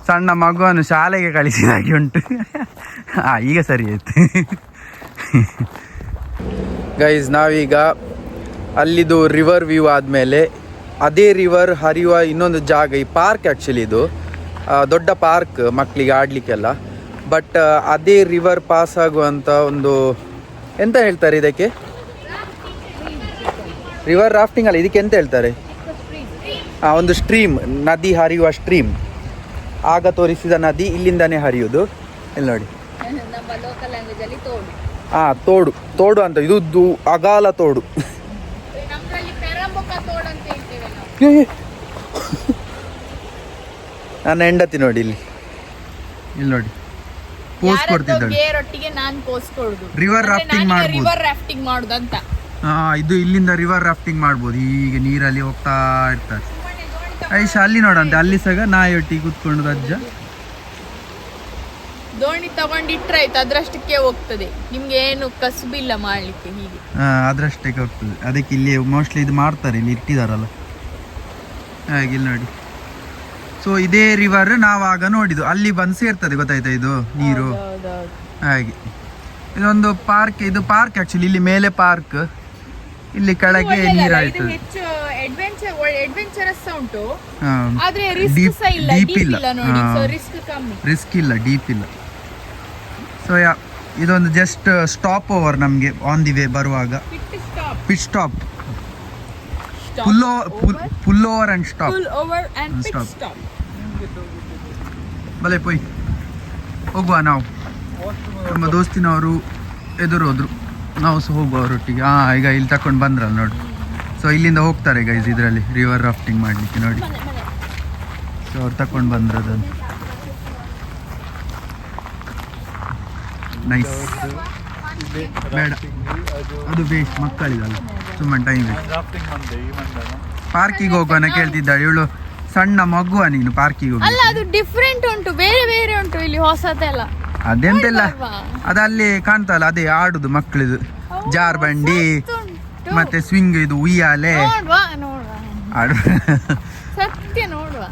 ಸಣ್ಣ ಮಗುವನ್ನು ಶಾಲೆಗೆ ಕಳಿಸಿದಾಗೆ ಉಂಟು. ಈಗ ಸರಿ ಆಯ್ತು. ಗೈಸ್ ನಾವೀಗ ಅಲ್ಲಿದು ರಿವರ್ ವ್ಯೂ ಆದಮೇಲೆ ಅದೇ ರಿವರ್ ಹರಿಯುವ ಇನ್ನೊಂದು ಜಾಗ, ಈ ಪಾರ್ಕ್ ಆ್ಯಕ್ಚುಲಿ ಇದು ದೊಡ್ಡ ಪಾರ್ಕ್ ಮಕ್ಕಳಿಗೆ ಆಡಲಿಕ್ಕೆಲ್ಲ. ಬಟ್ ಅದೇ ರಿವರ್ ಪಾಸ್ ಆಗುವಂಥ ಒಂದು ಎಂತ ಹೇಳ್ತಾರೆ ಇದಕ್ಕೆ, ರಿವರ್ ರಾಫ್ಟಿಂಗ್ ಅಲ್ಲ, ಇದಕ್ಕೆ ಎಂತ ಹೇಳ್ತಾರೆ, ಒಂದು ಸ್ಟ್ರೀಮ್, ನದಿ ಹರಿಯುವ ಸ್ಟ್ರೀಮ್. ಆಗ ತೋರಿಸಿದ ನದಿ ಇಲ್ಲಿಂದಾನೇ ಹರಿಯುವುದು. ಇಲ್ಲಿ ನೋಡಿ, ತೋಡು ತೋಡು ಅಂತ, ಇದು ಅಗಾಲ ತೋಡು. ನನ್ನ ಹೆಂಡತಿ ನೋಡಿ ಇಲ್ಲಿ ನೋಡಿ ಪೋಸ್ ಕೊಡ್ತಿದ್ದಾಳೆ. ರಿವರ್ ರಾಫ್ಟಿಂಗ್ ಮಾಡುದಂತ. ಇದು ಇಲ್ಲಿಂದ ರಿವರ್ ರಾಫ್ಟಿಂಗ್ ಮಾಡ್ಬೋದು. ಹೀಗೆ ನೀರಲ್ಲಿ ಹೋಗ್ತಾ ಇರ್ತಾರೆ. ಐಶಾ ಅಲ್ಲಿ ನೋಡಂತೆ, ಅಲ್ಲಿ ಸಹ ನಾಯೊಟ್ಟಿಗೆ ಕೂತ್ಕೊಂಡು ಅಜ್ಜ ದೋಣಿ ತಗೊಂಡಿಟ್ರಾಯ್ತು, ಅದ್ರಷ್ಟಕ್ಕೆ ಹೋಗ್ತದೆ. ನಿಮ್ಗೆ ಏನು ಕಸುಬಿಲ್ಲ ಮಾಡ್ಲಿಕ್ಕೆ, ಹೀಗೆ ಅದ್ರಷ್ಟಕ್ಕೆ ಹೋಗ್ತದೆ. ಅದಕ್ಕೆ ಇಲ್ಲಿ ಮೋಸ್ಟ್ಲಿ ಇದು ಮಾಡ್ತಾರೆ, ಇಲ್ಲಿ ಇಟ್ಟಿದಾರಲ್ಲ ಹಾಗೆ. ಇಲ್ಲಿ ನೋಡಿ, ಸೊ ಇದೇ ರಿವರ್ ನಾವಾಗ ನೋಡಿದ್ದು, ಅಲ್ಲಿ ಬಂದು ಸೇರ್ತದೆ, ಗೊತ್ತಾಯ್ತಾ ಇದು ನೀರು ಹಾಗೆ. ಇದೊಂದು ಪಾರ್ಕ್, ಇದು ಪಾರ್ಕ್ ಆಕ್ಚುಲಿ. ಇಲ್ಲಿ ಮೇಲೆ ಪಾರ್ಕ್, ಇಲ್ಲಿ ಕೆಳಗೆ ನೀರಾಯ್ತು. ರಿಸ್ಕ್ ಇಲ್ಲ, ಡೀಪ್ ಇಲ್ಲ. ಸೊ ಇದೊಂದು ಜಸ್ಟ್ ಸ್ಟಾಪ್ ಓವರ್ ನಮ್ಗೆ ಆನ್ ದಿ ವೇ ಬರುವಾಗ. Pit stop, pull over and stop. ಬಲೆ ಪೋಯ್ ಹೋಗುವ ನಾವು. ನಮ್ಮ ದೋಸ್ತಿನವರು ಎದುರು ಹೋದ್ರು, ನಾವು ಸಹ ಹೋಗುವ ಅವರೊಟ್ಟಿಗೆ. ಈಗ ಇಲ್ಲಿ ತಕೊಂಡು ಬಂದ್ರಲ್ಲ ನೋಡಿ. ಸೊ ಇಲ್ಲಿಂದ ಹೋಗ್ತಾರೆ ಗೈಸ್ ಇದರಲ್ಲಿ ರಿವರ್ ರಾಫ್ಟಿಂಗ್ ಮಾಡಲಿಕ್ಕೆ ನೋಡಿ. ಸೊ ಅವ್ರು ತಕೊಂಡು ಬಂದ್ರು ಅದನ್ನು. ನೈಸ್. ಬೇಡ ಅದು ಬೇಕು, ಮಕ್ಕಳಿಗಲ್ಲ, ಸುಮ್ಮನೆ ಟೈಮ್ ಬೇಕು. ಪಾರ್ಕಿಗೆ ಹೋಗೋಣ ಕೇಳ್ತಿದ್ದಾಳೆ ಇವಳು. ಸಣ್ಣ ಮಗುವ ನೀನು ಪಾರ್ಕಿಗೆ ಹೋಗಿ? ಅಲ್ಲ, ಅದು ಡಿಫ್ರೆಂಟ್ ಉಂಟು, ಬೇರೆ ಬೇರೆ ಉಂಟು ಇಲ್ಲಿ ಹೊಸದೆಲ್ಲ. ಅದೆಂತೆಲ್ಲ ಅದಲ್ಲಿ ಕಾಣ್ತಲ್ಲ, ಅದೇ ಆಡುದು ಮಕ್ಕಳಿದು, ಜಾರ್ ಬಂಡಿ ಮತ್ತೆ ಸ್ವಿಂಗ್, ಇದು ಉಯ್ಯಾಲೆ ಆಡು. ಸತ್ಯ ನೋಡುವ,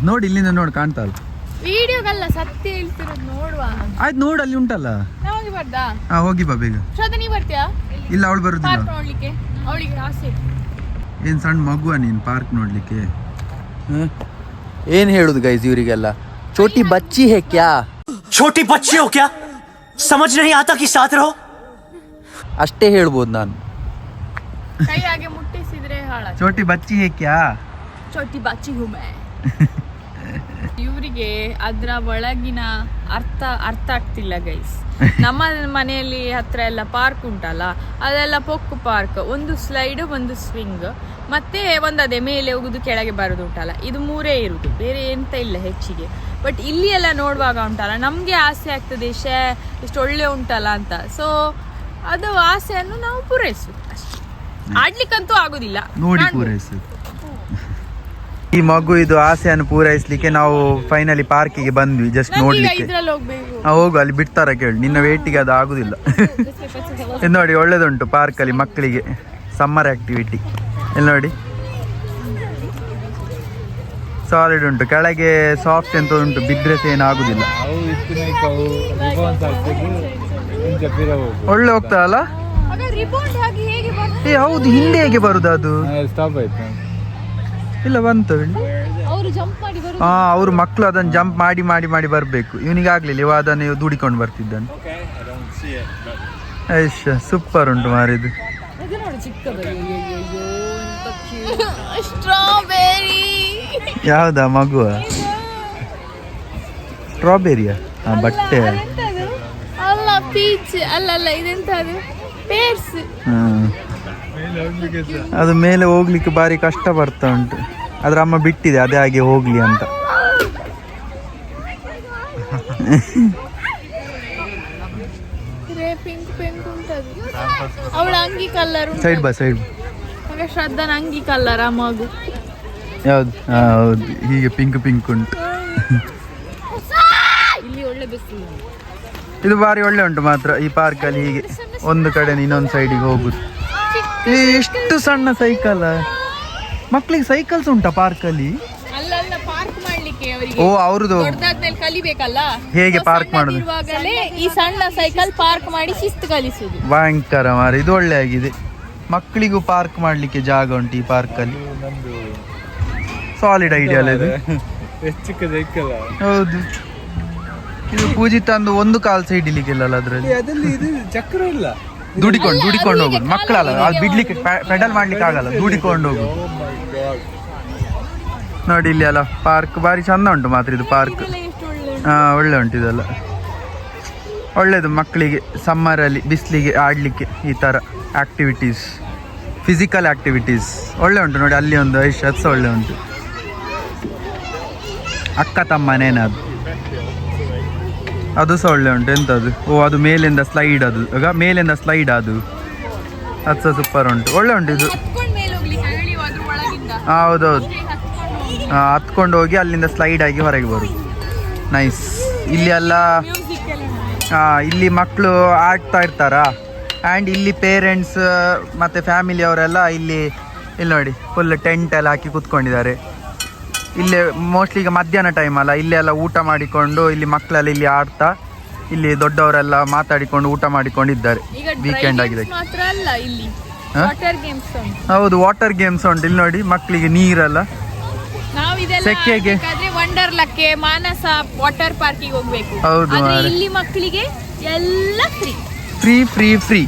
ನೋಡಿ ಇಲ್ಲಿಂದ ನೋಡಿ ಕಾಣ್ತಲ್ಲ. ವಿಡಿಯೋಗಲ್ಲ, ಸತ್ಯ ಹೇಳ್ತಿರೋದು ನೋಡುವ. ಆಯ್ತು ನೋಡು, ಅಲ್ಲಿ ಉಂಟಲ್ಲ. ಹೋಗಿ ಬರ್ದಾ? ಹೋಗಿ ಬಾ ಬೇಗ. ಶ್ರದ್ಧಾ ನೀ ಬರ್ತೀಯಾ? ಇಲ್ಲ, ಅವಳು ಬರುದಿಲ್ಲ. ನೋಡ್ಲಿಕ್ಕೆ ಅವಳಿಗೆ ಆಸೆ. ಏನ್ ಸಣ್ಣ ಮಗುವ ನೀನು ಪಾರ್ಕ್ ನೋಡ್ಲಿಕ್ಕೆ? ಏನ್ ಹೇಳುದು ಗೈಸ್ ಇವರಿಗೆಲ್ಲ? छोटी बच्ची है क्या? छोटी बच्ची हो क्या? समझ नहीं आता कि साथ रहो. ಅಷ್ಟೇ ಹೇಳ್ಬೋದು ನಾನು. ಕೈ ಹಾಗೆ ಮುಟ್ಟಿಸಿದ್ರೆ ಹಾಳ. छोटी बच्ची है क्या? छोटी बच्ची हूं मैं. ಇವರಿಗೆ ಅದ್ರ ಒಳಗಿನ ಅರ್ಥ ಆಗ್ತಿಲ್ಲ ಗೈಸ್. ನಮ್ಮ ಮನೆಯಲ್ಲಿ ಹತ್ರ ಎಲ್ಲ ಪಾರ್ಕ್ ಉಂಟಲ್ಲ, ಅದೆಲ್ಲ ಪೊಕ್ಕು ಪಾರ್ಕ್, ಒಂದು ಸ್ಲೈಡ್, ಒಂದು ಸ್ವಿಂಗ್, ಮತ್ತೆ ಒಂದು ಅದೇ ಮೇಲೆ ಹೋಗುದು ಕೆಳಗೆ ಬರೋದು ಉಂಟಲ್ಲ, ಇದು ಮೂರೇ ಇರುದು, ಬೇರೆ ಎಂತ ಇಲ್ಲ ಹೆಚ್ಚಿಗೆ. ಬಟ್ ಇಲ್ಲಿ ಎಲ್ಲ ನೋಡುವಾಗ ಉಂಟಲ್ಲ ನಮಗೆ ಆಸೆ ಆಗ್ತದೆ ಎಷ್ಟು ಒಳ್ಳೆ ಉಂಟಲ್ಲ ಅಂತ. ಸೊ ಅದು ಆಸೆಯನ್ನು ನಾವು ಪೂರೈಸುದು ಅಷ್ಟೇ. ಆಡ್ಲಿಕ್ಕಂತೂ ಆಗುದಿಲ್ಲ, ನೋಡಿ ಪೂರೈಸು. ಈ ಮಗು ಇದು ಆಸೆಯನ್ನು ಪೂರೈಸ್ಲಿಕ್ಕೆ ನಾವು ಫೈನಲಿ ಪಾರ್ಕಿಗೆ ಬಂದ್ವಿ ಜಸ್ಟ್ ನೋಡ್ಲಿಕ್ಕೆ. ಇದ್ರಲ್ಲಿ ಹೋಗ್ಬೇಕು. ಹೋಗು, ಅಲ್ಲಿ ಬಿಡ್ತಾರ ಕೇಳಿ, ನಿನ್ನ ವೇಟಿಗೆ ಅದು ಆಗುದಿಲ್ಲ. ಇದು ನೋಡಿ ಒಳ್ಳೇದುಂಟು ಪಾರ್ಕಲ್ಲಿ ಮಕ್ಕಳಿಗೆ ಸಮ್ಮರ್ ಆಕ್ಟಿವಿಟಿ. ಇಲ್ಲಿ ನೋಡಿ ಸಾಲಿಡ್ ಉಂಟು, ಕೆಳಗೆ ಸಾಫ್ಟ್ ಅಂತ ಉಂಟು, ಬಿದ್ರೆ ಏನು ಆಗುದಿಲ್ಲ. ಒಳ್ಳೆ ಹೋಗ್ತಾರಲ್ಲ. ಏ ಹೌದು, ಹಿಂದೆ ಹೇಗೆ ಬರುದು ಅದು? ಸ್ಟಾಪ್ ಆಯ್ತು. ಇಲ್ಲ ಬಂತು. ಹಾ, ಅವ್ರ ಮಕ್ಕಳು ಅದನ್ನು ಜಂಪ್ ಮಾಡಿ ಮಾಡಿ ಮಾಡಿ ಬರ್ಬೇಕು. ಇವನಿಗೆ ಆಗ್ಲಿಲ್ಲ, ಇವ ಅದನ್ನು ದುಡಿಕೊಂಡು ಬರ್ತಿದ್ದಾನೆ. ಐಶ ಸೂಪರ್ ಉಂಟು ಮಾರಿದು. ಸ್ಟ್ರಾಬೆರಿ ಯಾವ್ದಾ ಮಗುವ? ಸ್ಟ್ರಾಬೆರಿಯಾ? ಬಟ್ಟೆ ಅಲ್ಲ, ಪೀಚ್ ಅಲ್ಲ, ಇದೆಂತ ಅದು? ಪೇರ್ಸ್. ಅದು ಮೇಲೆ ಹೋಗ್ಲಿಕ್ಕೆ ಬಾರಿ ಕಷ್ಟ ಬರ್ತಾ ಉಂಟು. ಅದ್ರ ಅಮ್ಮ ಬಿಟ್ಟಿದೆ ಅದೇ ಹಾಗೆ ಹೋಗ್ಲಿ ಅಂತ. ಪಿಂಕ್ ಉಂಟದು. ಅವಳ ಅಂಗಿ ಕಲರ್ ಸೈಡ್ ಬಾ ಸೈಡ್. ಶ್ರದ್ಧಾನ ಅಂಗಿ ಕಲರ್ ಆ ಮಗು. ಯಾವ್ದು? ಹೌದು, ಹೀಗೆ ಪಿಂಕ್ ಉಂಟು. ಇಲ್ಲಿ ಒಳ್ಳೆ ಬಿಸಿಲು. ಇದು ಬಾರಿ ಒಳ್ಳೆ ಉಂಟು ಮಾತ್ರ ಈ ಪಾರ್ಕಲ್ಲಿ. ಹೀಗೆ ಒಂದು ಕಡೆ ಇನ್ನೊಂದು ಸೈಡಿಗೆ ಹೋಗುದು. ಎಷ್ಟು ಸಣ್ಣ ಸೈಕಲ್, ಮಕ್ಳಿಗೆ ಸೈಕಲ್ಸ್ ಉಂಟಾ ಪಾರ್ಕಲ್ಲಿ? ಅಲ್ಲ, ಪಾರ್ಕ್ ಮಾಡ್ಲಿಕ್ಕೆ ಅವರಿಗೆ. ಓ, ಅವ್ರದ್ದು ದೊಡ್ಡದಾದ್ಮೇಲೆ ಕಲಿಬೇಕಲ್ಲ ಹೇಗೆ ಪಾರ್ಕ್ ಮಾಡುದು. ಈ ಸಣ್ಣ ಸೈಕಲ್ ಪಾರ್ಕ್ ಮಾಡಿ ಶಿಸ್ತು ಕಲಿಸುದು. ಭಯಂಕರ ಮಾರ, ಇದು ಒಳ್ಳೆ ಆಗಿದೆ. ಮಕ್ಕಳಿಗೂ ಪಾರ್ಕ್ ಮಾಡ್ಲಿಕ್ಕೆ ಜಾಗ ಉಂಟು ಈ ಪಾರ್ಕಲ್ಲಿ. ಸಾಲಿಡ್ ಐಡಿಯಾ ಅಲ್ಲ ಇದು. ಹೌದು, ಇದು ಪೂಜಿತ ಅಂದು ಒಂದು ಕಾಲ್ ಸೈಡ್ ಇಲ್ಲಿಕ್ಕಿಲ್ಲ ಅದ್ರಲ್ಲಿ. ಚಕ್ರ ಇಲ್ಲ, ದುಡಿಕೊಂಡು ಹೋಗುದು. ಮಕ್ಕಳಲ್ಲ, ಅಲ್ಲಿ ಬಿಡ್ಲಿಕ್ಕೆ ಪೆಡಲ್ ಮಾಡ್ಲಿಕ್ಕೆ ಆಗಲ್ಲ, ದುಡಿಕೊಂಡು ಹೋಗುದು. ನೋಡಿ ಇಲ್ಲಿ ಅಲ್ಲ ಪಾರ್ಕ್ ಬಾರಿ ಚಂದ ಉಂಟು ಮಾತ್ರ ಇದು ಪಾರ್ಕ್. ಹಾ, ಒಳ್ಳೆ ಉಂಟು ಇದೆಲ್ಲ. ಒಳ್ಳೇದು ಮಕ್ಕಳಿಗೆ ಸಮ್ಮರಲ್ಲಿ ಬಿಸಿಲಿಗೆ ಆಡ್ಲಿಕ್ಕೆ ಈ ತರ ಆಕ್ಟಿವಿಟೀಸ್, ಫಿಸಿಕಲ್ ಆಕ್ಟಿವಿಟೀಸ್ ಒಳ್ಳೆ ಉಂಟು. ನೋಡಿ ಅಲ್ಲಿ ಒಂದು ಐಷ್ ಒಳ್ಳೆ ಉಂಟು. ಅಕ್ಕ ತಮ್ಮನೇನದು, ಅದು ಸಹ ಒಳ್ಳೆ ಉಂಟು. ಎಂತದು? ಓ, ಅದು ಮೇಲಿಂದ ಸ್ಲೈಡ್, ಅದು ಈಗ ಮೇಲಿಂದ ಸ್ಲೈಡ್, ಅದು ಸಹ ಸೂಪರ್ ಉಂಟು. ಒಳ್ಳೆ ಉಂಟು ಇದು. ಹೌದೌದು, ಹತ್ಕೊಂಡು ಹೋಗಿ ಅಲ್ಲಿಂದ ಸ್ಲೈಡ್ ಆಗಿ ಹೊರಗೆ ಬರುದು. ನೈಸ್. ಇಲ್ಲಿ ಎಲ್ಲ ಇಲ್ಲಿ ಮಕ್ಕಳು ಆಡ್ತಾ ಇರ್ತಾರ. ಆ್ಯಂಡ್ ಇಲ್ಲಿ ಪೇರೆಂಟ್ಸ್ ಮತ್ತು ಫ್ಯಾಮಿಲಿ ಅವರೆಲ್ಲ ಇಲ್ಲಿ ನೋಡಿ ಫುಲ್ ಟೆಂಟ್ ಎಲ್ಲ ಹಾಕಿ ಕೂತ್ಕೊಂಡಿದ್ದಾರೆ. ಇಲ್ಲೇ ಮೋಸ್ಟ್ಲಿ ಈಗ ಮಧ್ಯಾಹ್ನ ಟೈಮ್ ಅಲ್ಲ, ಇಲ್ಲೇ ಎಲ್ಲ ಊಟ ಮಾಡಿಕೊಂಡು ಇಲ್ಲಿ ಮಕ್ಕಳೆಲ್ಲ ಇಲ್ಲಿ ಆಡ್ತಾ, ಇಲ್ಲಿ ದೊಡ್ಡವರೆಲ್ಲ ಮಾತಾಡಿಕೊಂಡು ಊಟ ಮಾಡಿಕೊಂಡಿದ್ದಾರೆ. ವೀಕೆಂಡ್ ಆಗಿದೆ. ಹೌದು, ವಾಟರ್ ಗೇಮ್ಸ್ ಉಂಟು. ಇಲ್ಲಿ ನೋಡಿ ಮಕ್ಕಳಿಗೆ ನೀರೆಲ್ಲ ಸೆಕೆಗೆ ವಂಡರ್ಲಕ್ಕೆ, ಮಾನಸ ವಾಟರ್ ಪಾರ್ಕಿಗೆ ಹೋಗ್ಬೇಕು. ಹೌದು, ಇಲ್ಲಿ ಮಕ್ಕಳಿಗೆ ಎಲ್ಲ ಫ್ರೀ ಫ್ರೀ ಫ್ರೀ.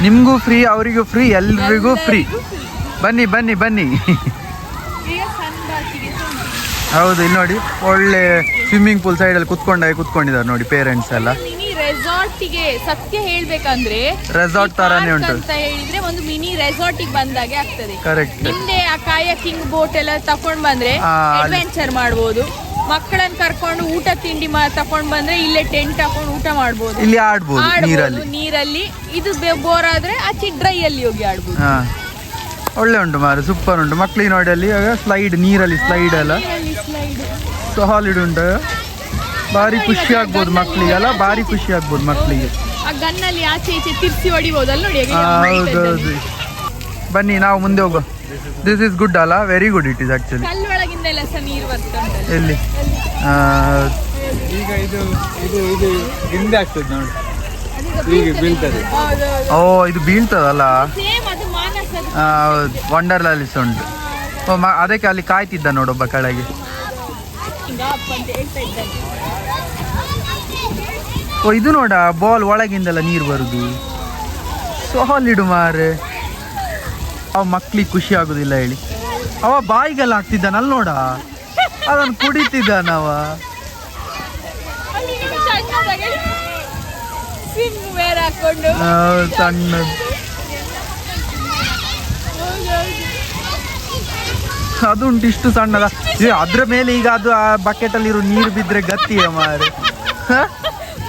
ನಿಮ್ಗೂ ಫ್ರೀ, ಅವರಿಗೂ ಫ್ರೀ, ಎಲ್ರಿಗೂ ಫ್ರೀ. ಬನ್ನಿ ಬನ್ನಿ ಬನ್ನಿ. ಹೌದು, ಇಲ್ಲಿ ನೋಡಿ ಒಳ್ಳೆ ಸ್ವಿಮ್ಮಿಂಗ್ ಪೂಲ್ ಸೈಡಲ್ಲಿ ಕುತ್ಕೊಂಡಿದ್ದಾರೆ ನೋಡಿ ಪೇರೆಂಟ್ಸ್ ಎಲ್ಲ. ರೆಸಾರ್ಟಿಗೆ ಸತ್ಯ ಹೇಳ್ಬೇಕಂದ್ರೆ ರೆಸಾರ್ಟ್ ತರಾನೇ ಉಂಟು ಅಂತ ಹೇಳಿದ್ರೆ ಒಂದು ಮಿನಿ ರೆಸಾರ್ಟಿಗೆ ಬಂದಾಗೆ ಆಗ್ತದೆ. ಕರೆಕ್ಟ್. ಹಿಂದೆ ಆ ಕಾಯಕಿಂಗ್ ಬೋಟ್ ಎಲ್ಲ ತಕೊಂಡ್ ಬಂದ್ರೆ ಅಡ್ವೆಂಚರ್ ಮಾಡ್ಬೋದು. ಮಕ್ಕಳನ್ನ ಕರ್ಕೊಂಡು ಊಟ ತಿಂಡಿ ತಕೊಂಡ್ ಬಂದ್ರೆ ಇಲ್ಲೇ ಟೆಂಟ್ ಹಾಕೊಂಡು ಊಟ ಮಾಡ್ಬೋದು, ಇಲ್ಲಿ ಆಡ್ಬೋದು ನೀರಲ್ಲಿ. ಇದು ಬೋರ್ ಆದ್ರೆ ಆಚೆ ಡ್ರೈ ಅಲ್ಲಿ ಹೋಗಿ ಆಡ್ಬೋದು. ಒಳ್ಳೆ ಉಂಟು ಮಾರು, ಸೂಪರ್ ಉಂಟು. ಮಕ್ಳಿಗೆ ನೋಡಿ ಅಲ್ಲಿ ಸ್ಲೈಡ್, ನೀರಲ್ಲಿ ಸ್ಲೈಡ್ ಎಲ್ಲ ಸಾಲಿಡ್ ಉಂಟು. ಬಾರಿ ಖುಷಿ ಆಗ್ಬೋದು ಮಕ್ಕಳಿಗೆಲ್ಲ, ಬಾರಿ ಖುಷಿ ಆಗ್ಬೋದು ಮಕ್ಕಳಿಗೆ. ಆ ಗನ್ನಲ್ಲಿ ಆಚೆ ಈಚೆ ತಿರ್ಸಿ ಹೊಡಿಬೋದಲ್ಲ ನೋಡಿ. ಹೌದೌದು, ಬನ್ನಿ ನಾವು ಮುಂದೆ ಹೋಗೋ. ದಿಸ್ ಇಸ್ ಗುಡ್ ಅಲ್ಲ, very good it is actually. ಕಲ್ಲೊಳಗಿಂದ ಎಲ್ಲ ಸಹ ನೀರು ಬರ್ತದೆ. ಎಲ್ಲಿ? ಈಗ ಇದು ಹಿಂದೆ ಆಗ್ತದೆ ನೋಡಿ, ಈಗ ಬೀಳ್ತದೆ. ಓ, ಇದು ಬೀಳ್ತದಲ್ಲ. ಹೌದು, ವಂಡರ್ಲಲ್ಲಿ ಸಹ ಉಂಟು. ಅದಕ್ಕೆ ಅಲ್ಲಿ ಕಾಯ್ತಿದ್ದ ನೋಡೊಬ್ಬ ಕೆಳಗೆ. ಓ, ಇದು ನೋಡ ಬಾಲ್ ಒಳಗಿಂದೆಲ್ಲ ನೀರು ಬರುದು. ಸಾಲಿಡ್ ಮಾರೆ. ಅವ ಮಕ್ಳಿಗೆ ಖುಷಿ ಆಗುದಿಲ್ಲ ಹೇಳಿ, ಅವ ಬಾಯಿಗೆಲ್ಲ ಹಾಕ್ತಿದ್ದಾನಲ್ಲ ನೋಡ, ಅದನ್ನು ಕುಡಿತಿದ್ದಾನವ. ಸಣ್ಣ ಅದು ಉಂಟು ಇಷ್ಟು ಸಣ್ಣದ. ಅದ್ರ ಮೇಲೆ ಈಗ ಅದು ಆ ಬಕೆಟ್ ಅಲ್ಲಿ ಇರೋ ನೀರು ಬಿದ್ರೆ ಗತಿಯ ಮಾರೆ,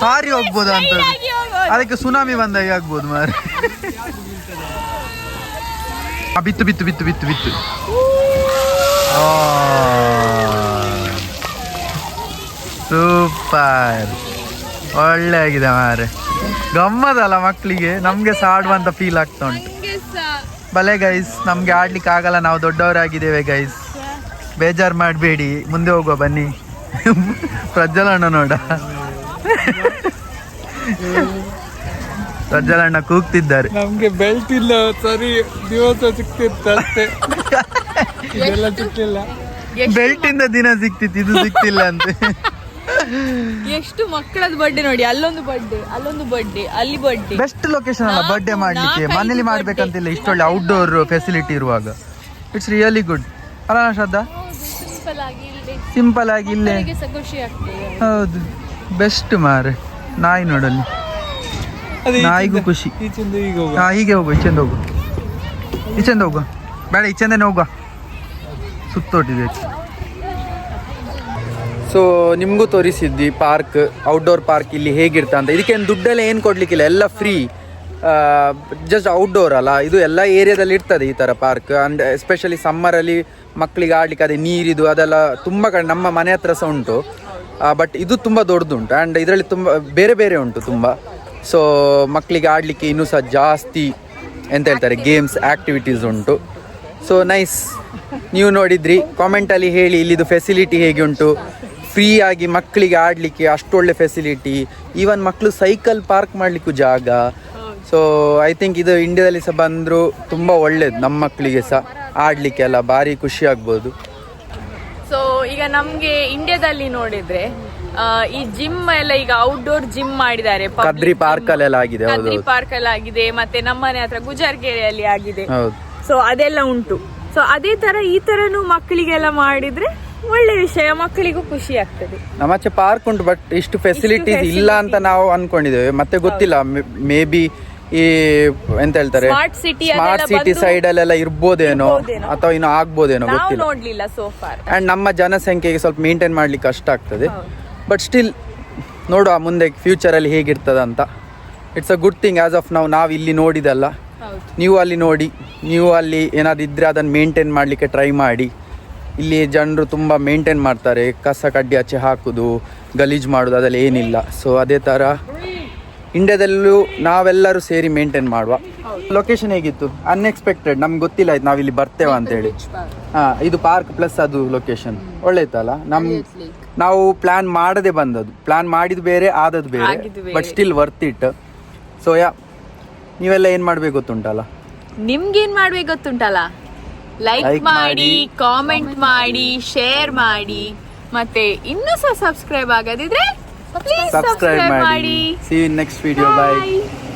ಹಾರಿ ಹೋಗ್ಬೋದು ಅಂತ. ಅದಕ್ಕೆ ಸುನಾಮಿ ಬಂದಾಗ ಆಗ್ಬೋದು ಮಾರೆ. ಬಿತ್ತು ಬಿತ್ತು ಬಿತ್ತು ಬಿತ್ತು ಬಿತ್ತು. ಸೂಪರ್, ಒಳ್ಳೆ ಆಗಿದೆ ಮಾರೆ. ಗಮ್ಮದಲ್ಲ ಮಕ್ಕಳಿಗೆ, ನಮ್ಗೆ ಸಹ ಆಡುವಂತ ಫೀಲ್ ಆಗ್ತಾ ಉಂಟು. ಭಲೆ ಗೈಸ್, ನಮ್ಗೆ ಆಡ್ಲಿಕ್ಕೆ ಆಗಲ್ಲ, ನಾವು ದೊಡ್ಡವರಾಗಿದ್ದೇವೆ ಗೈಸ್, ಬೇಜಾರು ಮಾಡಬೇಡಿ. ಮುಂದೆ ಹೋಗುವ ಬನ್ನಿ. ಪ್ರಜ್ವಲಣ್ಣ ನೋಡ, ಪ್ರಜ್ವಲಣ್ಣ ಕೂಗ್ತಿದ್ದಾರೆ. ನಮ್ಗೆ ಬೆಲ್ಟ್ ಇಲ್ಲ, ಸರಿ ದಿವಸ ಸಿಕ್ತಿರ್ತಷ್ಟೇ, ಇದೆಲ್ಲ ಸಿಕ್ತಿಲ್ಲ. ಬೆಲ್ಟ್ ಇಂದ ದಿನ ಸಿಕ್ತಿತ್ತು, ಇದು ಸಿಕ್ತಿಲ್ಲ ಅಂತೆ. ಎಷ್ಟು ಮಕ್ಕಳದ ಬರ್ಡೇ ನೋಡಿ, ಅಲ್ಲೊಂದು ಬರ್ಡೇ, ಅಲ್ಲೊಂದು ಬರ್ಡೇ, ಅಲ್ಲಿ ಬರ್ಡೇ. ಬೆಸ್ಟ್ ಲೊಕೇಶನ್ ಅಲ್ಲ ಬರ್ಡೇ ಮಾಡ್ಲಿಕ್ಕೆ, ಮನೇಲಿ ಮಾಡ್ಬೇಕಂತಿಲ್ಲ, ಇಷ್ಟೊಳ್ಳೆ ಔಟ್ಡೋರ್ ಫೆಸಿಲಿಟಿ ಇರುವಾಗ. ಇಟ್ಸ್ ರಿಯಲಿ ಗುಡ್ ಅಲ್ಲ ಶ್ರದ್ಧಾ? ಸಿಂಪಲ್ ಆಗಿ ಇಲ್ಲೇ, ಹೌದು ಬೆಸ್ಟ್ ಮಾರೆ. ನಾಯಿ ನೋಡಲ್ಲಿ, ನಾಯಿಗೂ ಖುಷಿ. ಈಚಿಂದ ಈಗ ಹೋಗು. ಹಾ ಹೀಗೆ ಹೋಗು, ಈಚೆಂದ ಹೋಗು, ಈಚೆಂದ ಹೋಗು, ಬೇಡ ಈಚೆಂದನೇ ಹೋಗುವ, ಸುತ್ತೋಟಿದೆ. ಸೊ ನಿಮಗೂ ತೋರಿಸಿದ್ವಿ ಪಾರ್ಕ್, ಔಟ್ಡೋರ್ ಪಾರ್ಕ್ ಇಲ್ಲಿ ಹೇಗಿರ್ತ ಅಂತ. ಇದಕ್ಕೇನು ದುಡ್ಡೆಲ್ಲ ಏನು ಕೊಡ್ಲಿಕ್ಕಿಲ್ಲ, ಎಲ್ಲ ಫ್ರೀ, ಜಸ್ಟ್ ಔಟ್ಡೋರ್ ಅಲ್ಲ. ಇದು ಎಲ್ಲ ಏರಿಯಾದಲ್ಲಿ ಇರ್ತದೆ ಈ ಥರ ಪಾರ್ಕ್. ಆ್ಯಂಡ್ ಎಸ್ಪೆಷಲಿ ಸಮ್ಮರಲ್ಲಿ ಮಕ್ಕಳಿಗೆ ಆಡ್ಲಿಕ್ಕೆ ಅದೇ ನೀರಿದು ಅದೆಲ್ಲ ತುಂಬ ಕಡೆ ನಮ್ಮ ಮನೆ ಹತ್ರ ಸಹ ಉಂಟು. ಬಟ್ ಇದು ತುಂಬ ದೊಡ್ಡದುಂಟು ಆ್ಯಂಡ್ ಇದರಲ್ಲಿ ತುಂಬ ಬೇರೆ ಬೇರೆ ಉಂಟು ತುಂಬ. ಸೊ ಮಕ್ಕಳಿಗೆ ಆಡಲಿಕ್ಕೆ ಇನ್ನೂ ಸಹ ಜಾಸ್ತಿ ಎಂತ ಹೇಳ್ತಾರೆ ಗೇಮ್ಸ್ ಆ್ಯಕ್ಟಿವಿಟೀಸ್ ಉಂಟು. ಸೊ ನೈಸ್, ನೀವು ನೋಡಿದ್ರಿ, ಕಾಮೆಂಟಲ್ಲಿ ಹೇಳಿ ಇಲ್ಲಿದು ಫೆಸಿಲಿಟಿ ಹೇಗೆ ಉಂಟು. ಫ್ರೀ ಆಗಿ ಮಕ್ಕಳಿಗೆ ಆಡಲಿಕ್ಕೆ ಅಷ್ಟೊಳ್ಳೆ ಫೆಸಿಲಿಟಿ, ಈವನ್ ಮಕ್ಕಳು ಸೈಕಲ್ ಪಾರ್ಕ್ ಮಾಡಲಿಕ್ಕೂ ಜಾಗ. ಸೊ ಐ ಥಿಂಕ್ ಇದು ಇಂಡಿಯಾದಲ್ಲಿ ಸಹ ಬಂದರೂ ತುಂಬ ಒಳ್ಳೇದು, ನಮ್ಮ ಮಕ್ಕಳಿಗೆ ಸಹ ಆಡಲಿಕ್ಕೆ ಎಲ್ಲ ಭಾರಿ ಖುಷಿ ಆಗ್ಬೋದು. ಸೊ ಈಗ ನಮ್ಗೆ ಇಂಡಿಯಾದಲ್ಲಿ ನೋಡಿದ್ರೆ ಈ ಜಿಮ್ ಎಲ್ಲ ಈಗ ಔಟ್ಡೋರ್ ಜಿಮ್ ಮಾಡಿದ್ದಾರೆ. ಕದ್ರಿ ಪಾರ್ಕ್ ಅಲ್ಲೆಲ್ಲ ಆಗಿದೆ, ಕದ್ರಿ ಪಾರ್ಕ್ ಅಲ್ಲಿ ಆಗಿದೆ, ಮತ್ತೆ ನಮ್ಮನೆ ಹತ್ರ ಗುಜರ್ಗೆರೆಯಲ್ಲಿ ಆಗಿದೆ. ಹೌದು. ಸೊ ಅದೆಲ್ಲ ಉಂಟು. ಸೊ ಅದೇ ತರ ಈ ತರನು ಮಕ್ಕಳಿಗೆಲ್ಲ ಮಾಡಿದ್ರೆ ಒಳ್ಳೆ ವಿಷಯ, ಮಕ್ಕಳಿಗೂ ಖುಷಿ ಆಗ್ತದೆ. ನಮ್ಮಚೆ ಪಾರ್ಕ್ ಉಂಟು, ಬಟ್ ಇಷ್ಟು ಫೆಸಿಲಿಟೀಸ್ ಇಲ್ಲ ಅಂತ ನಾವು ಅನ್ಕೊಂಡಿದ್ದೇವೆ. ಮತ್ತೆ ಗೊತ್ತಿಲ್ಲ, ಮೇ ಬಿ ಈ ಎಂತ ಹೇಳ್ತಾರೆ ಸ್ಮಾರ್ಟ್ ಸಿಟಿ ಸೈಡ್ ಅಲ್ಲೆಲ್ಲ ಇರ್ಬೋದೇನೋ ಅಥವಾ ಇನ್ನು ಆಗ್ಬೋದೇನೋ ಗೊತ್ತಿಲ್ಲ. ನೋಡ್ಲಿಲ್ಲ ಸೋ ಫಾರ್. ಅಂಡ್ ನಮ್ಮ ಜನಸಂಖ್ಯೆಗೆ ಸ್ವಲ್ಪ ಮೇಂಟೈನ್ ಮಾಡ್ಲಿಕ್ಕೆ ಕಷ್ಟ ಆಗ್ತದೆ. ಬಟ್ ಸ್ಟಿಲ್ ನೋಡುವ ಮುಂದೆ ಫ್ಯೂಚರ್ ಅಲ್ಲಿ ಹೇಗಿರ್ತದ ಅಂತ. It's a good thing. As of ನಾವು ಇಲ್ಲಿ ನೋಡಿದಲ್ಲ, ನೀವು ಅಲ್ಲಿ ನೋಡಿ, ನೀವು ಅಲ್ಲಿ ಏನಾದ್ರು ಇದ್ರೆ ಅದನ್ನು ಮೇಂಟೈನ್ ಮಾಡಲಿಕ್ಕೆ ಟ್ರೈ ಮಾಡಿ. ಇಲ್ಲಿ ಜನರು ತುಂಬ ಮೇಂಟೈನ್ ಮಾಡ್ತಾರೆ, ಕಸ ಕಡ್ಡಿ ಆಚೆ ಹಾಕೋದು, ಗಲೀಜು ಮಾಡೋದು ಅದೆಲ್ಲ ಏನಿಲ್ಲ. ಸೊ ಅದೇ ಥರ ಇಂಡಿಯಾದಲ್ಲೂ ನಾವೆಲ್ಲರೂ ಸೇರಿ ಮೇಂಟೈನ್ ಮಾಡುವ. ಲೊಕೇಶನ್ ಹೇಗಿತ್ತು? ಅನ್ಎಕ್ಸ್ಪೆಕ್ಟೆಡ್, ನಮ್ಗೆ ಗೊತ್ತಿಲ್ಲ ಆಯ್ತು ನಾವಿಲ್ಲಿ ಬರ್ತೇವೆ ಅಂತೇಳಿ. ಹಾಂ, ಇದು ಪಾರ್ಕ್ ಪ್ಲಸ್ ಅದು ಲೊಕೇಶನ್ ಒಳ್ಳೆ ಇತ್ತಲ್ಲ. ನಾವು ಪ್ಲಾನ್ ಮಾಡದೆ ಬಂದದ್ದು, ಪ್ಲಾನ್ ಮಾಡಿದ್ದು ಬೇರೆ ಆದದ್ದು ಬೇರೆ, but still worth it. So ನೀವೆಲ್ಲ ಏನು ಮಾಡ್ಬೇಕು ಗೊತ್ತುಂಟಲ್ಲ? ನಿಮ್ಗೇನ್ ಮಾಡ್ಬೇಕು ಗೊತ್ತುಂಟಲ್ಲ? ಲೈಕ್ ಮಾಡಿ, ಕಾಮೆಂಟ್ ಮಾಡಿ, ಶೇರ್ ಮಾಡಿ, ಮತ್ತೆ ಇನ್ನೂ ಸಹ ಸಬ್ಸ್ಕ್ರೈಬ್ ಆಗದಿದ್ರೆ ಪ್ಲೀಸ್ ಸಬ್ಸ್ಕ್ರೈಬ್ ಮಾಡಿ. See you in next video. Bye.